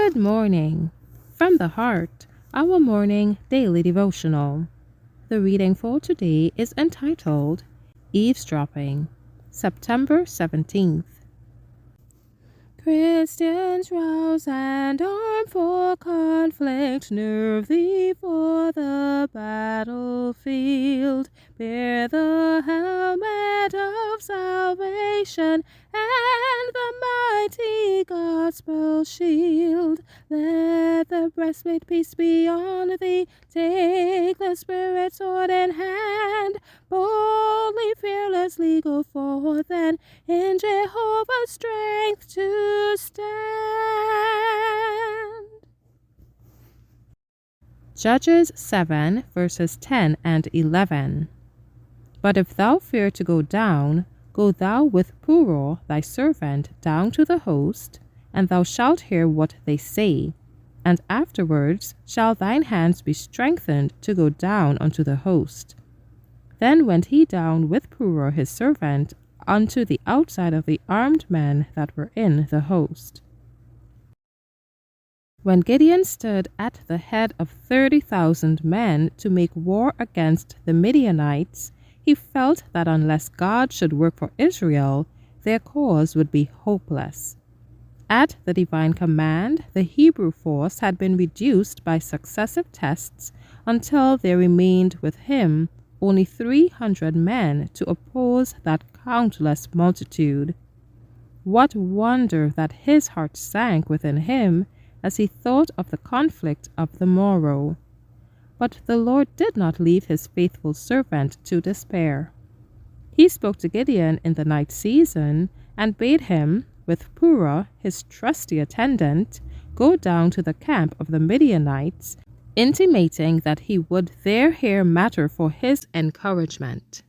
Good morning. From the Heart, our morning daily devotional. The reading for today is entitled Eavesdropping, September 17th. Christians, rouse and arm for conflict, nerve thee for the battlefield. Bear the helmet of salvation and the mighty gospel shield. Let the breastplate peace be on thee. Take the Spirit sword in hand. Boldly, fearlessly go forth and in Jehovah's strength to stand. Judges 7 verses 10 and 11. But if thou fear to go down, go thou with Purah thy servant down to the host, and thou shalt hear what they say. And afterwards shall thine hands be strengthened to go down unto the host. Then went he down with Purah his servant unto the outside of the armed men that were in the host. When Gideon stood at the head of 30,000 men to make war against the Midianites, he felt that unless God should work for Israel, their cause would be hopeless. At the divine command, the Hebrew force had been reduced by successive tests until there remained with him only 300 men to oppose that countless multitude. What wonder that his heart sank within him as he thought of the conflict of the morrow. But the Lord did not leave his faithful servant to despair. He spoke to Gideon in the night season and bade him, with Purah, his trusty attendant, go down to the camp of the Midianites, intimating that he would there hear matter for his encouragement.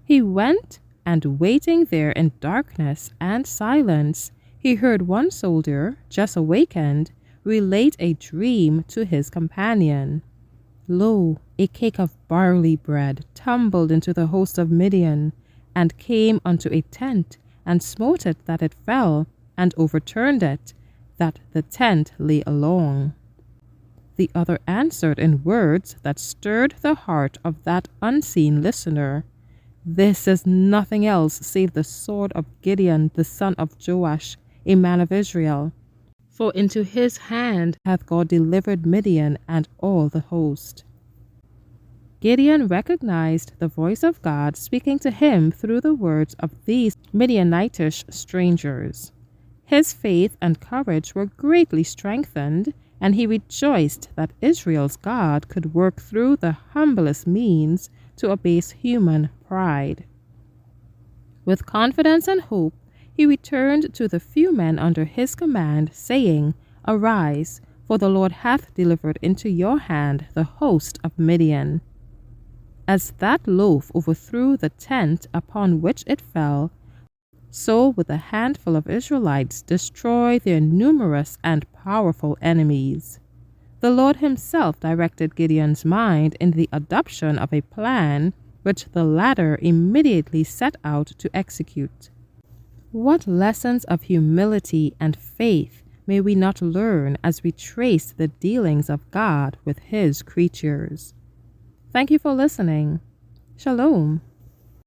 He went, and waiting there in darkness and silence, he heard one soldier, just awakened, relate a dream to his companion. Lo, a cake of barley bread tumbled into the host of Midian, and came unto a tent, and smote it that it fell, and overturned it, that the tent lay along. The other answered in words that stirred the heart of that unseen listener, This is nothing else save the sword of Gideon the son of Joash, a man of Israel. For into his hand hath God delivered Midian and all the host. Gideon recognized the voice of God speaking to him through the words of these Midianitish strangers. His faith and courage were greatly strengthened, and he rejoiced that Israel's God could work through the humblest means to abase human pride. With confidence and hope, he returned to the few men under his command, saying, Arise, for the Lord hath delivered into your hand the host of Midian. As that loaf overthrew the tent upon which it fell, so would the handful of Israelites destroy their numerous and powerful enemies. The Lord himself directed Gideon's mind in the adoption of a plan which the latter immediately set out to execute. What lessons of humility and faith may we not learn as we trace the dealings of God with his creatures? Thank you for listening. Shalom.